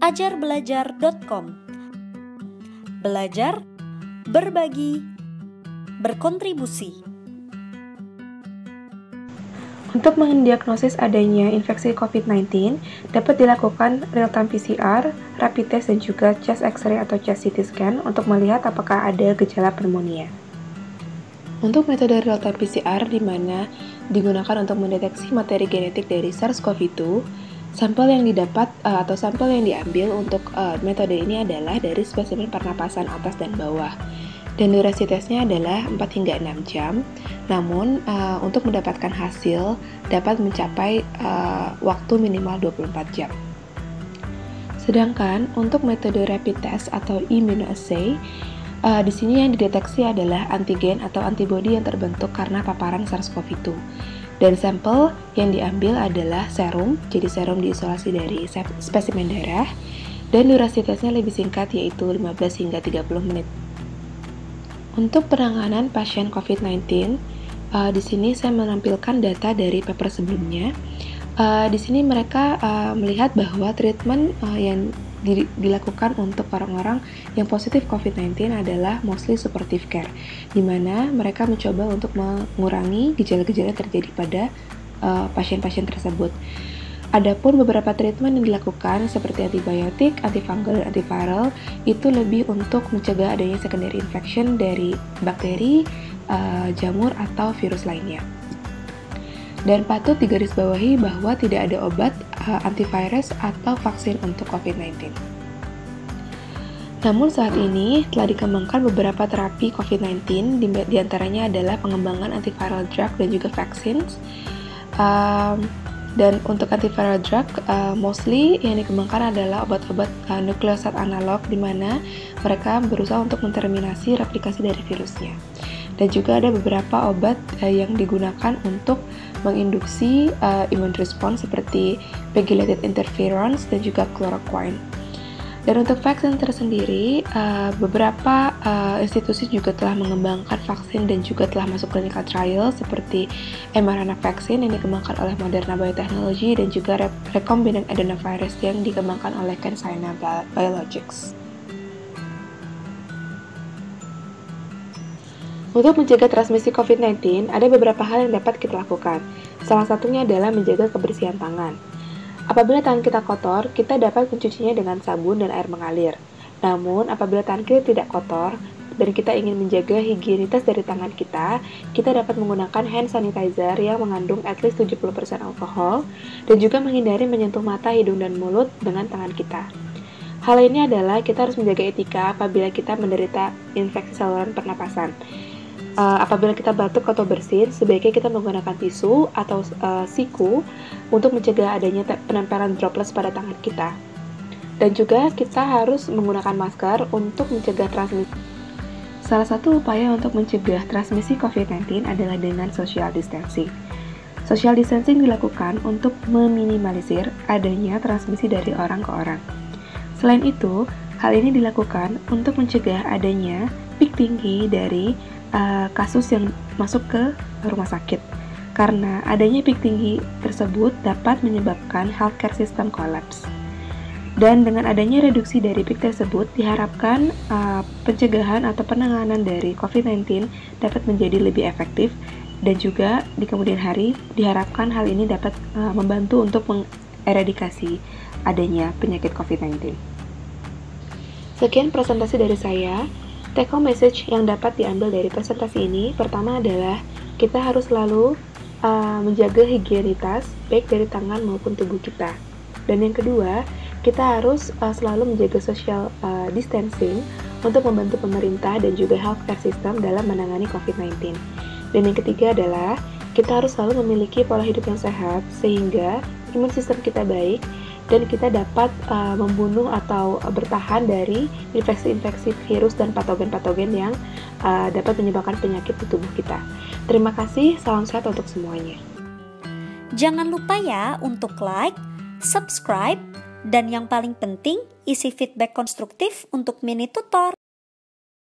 ajarbelajar.com. Belajar, berbagi, berkontribusi. Untuk mendiagnosis adanya infeksi COVID-19, dapat dilakukan real-time PCR, rapid test, dan juga chest X-ray atau chest CT scan untuk melihat apakah ada gejala pneumonia. Untuk metode real-time PCR di mana digunakan untuk mendeteksi materi genetik dari SARS-CoV-2, sampel yang didapat atau sampel yang diambil untuk metode ini adalah dari spesimen pernapasan atas dan bawah. Dan durasi tesnya adalah 4 hingga 6 jam. Namun, untuk mendapatkan hasil dapat mencapai waktu minimal 24 jam. Sedangkan untuk metode rapid test atau immunoassay, di sini yang dideteksi adalah antigen atau antibodi yang terbentuk karena paparan SARS-CoV-2. Dan sampel yang diambil adalah serum, jadi serum diisolasi dari spesimen darah. Dan durasi tesnya lebih singkat, yaitu 15 hingga 30 menit. Untuk penanganan pasien COVID-19, di sini saya menampilkan data dari paper sebelumnya. Di sini mereka melihat bahwa treatment yang dilakukan untuk orang-orang yang positif COVID-19 adalah mostly supportive care, di mana mereka mencoba untuk mengurangi gejala-gejala yang terjadi pada pasien-pasien tersebut. Adapun beberapa treatment yang dilakukan seperti antibiotik, antifungal, dan antiviral itu lebih untuk mencegah adanya secondary infection dari bakteri, jamur, atau virus lainnya. Dan patut digarisbawahi bahwa tidak ada obat antivirus atau vaksin untuk COVID-19. Namun saat ini telah dikembangkan beberapa terapi COVID-19, diantaranya adalah pengembangan antiviral drug dan juga vaccines. Dan untuk antiviral drug, mostly yang dikembangkan adalah obat-obat nukleoside analog, di mana mereka berusaha untuk menterminasi replikasi dari virusnya. Dan juga ada beberapa obat yang digunakan untuk menginduksi immune response seperti pegylated interferons dan juga chloroquine. Dan untuk vaksin tersendiri, beberapa institusi juga telah mengembangkan vaksin dan juga telah masuk clinical trial seperti mRNA vaksin yang dikembangkan oleh Moderna Biotechnology dan juga recombinant adenovirus yang dikembangkan oleh CanSino Biologics. Untuk mencegah transmisi COVID-19, ada beberapa hal yang dapat kita lakukan. Salah satunya adalah menjaga kebersihan tangan. Apabila tangan kita kotor, kita dapat mencucinya dengan sabun dan air mengalir. Namun, apabila tangan kita tidak kotor dan kita ingin menjaga higienitas dari tangan kita dapat menggunakan hand sanitizer yang mengandung at least 70% alkohol dan juga menghindari menyentuh mata, hidung, dan mulut dengan tangan kita. Hal ini adalah kita harus menjaga etika apabila kita menderita infeksi saluran pernapasan. Apabila kita batuk atau bersin, sebaiknya kita menggunakan tisu atau siku untuk mencegah adanya penempelan droplets pada tangan kita. Dan juga kita harus menggunakan masker untuk mencegah transmisi. Salah satu upaya untuk mencegah transmisi COVID-19 adalah dengan social distancing. Social distancing dilakukan untuk meminimalisir adanya transmisi dari orang ke orang. Selain itu, hal ini dilakukan untuk mencegah adanya peak tinggi dari kasus yang masuk ke rumah sakit, karena adanya peak tinggi tersebut dapat menyebabkan healthcare system collapse. Dan dengan adanya reduksi dari peak tersebut, diharapkan pencegahan atau penanganan dari COVID-19 dapat menjadi lebih efektif, dan juga di kemudian hari diharapkan hal ini dapat membantu untuk mengeradikasi adanya penyakit COVID-19. Sekian presentasi dari saya. Take home message yang dapat diambil dari presentasi ini, pertama adalah kita harus selalu menjaga higienitas baik dari tangan maupun tubuh kita. Dan yang kedua, kita harus selalu menjaga social distancing untuk membantu pemerintah dan juga healthcare system dalam menangani COVID-19. Dan yang ketiga adalah kita harus selalu memiliki pola hidup yang sehat sehingga imun sistem kita baik dan kita dapat membunuh atau bertahan dari infeksi-infeksi virus dan patogen-patogen yang dapat menyebabkan penyakit di tubuh kita. Terima kasih, salam sehat untuk semuanya. Jangan lupa ya untuk like, subscribe, dan yang paling penting isi feedback konstruktif untuk Mini Tutor.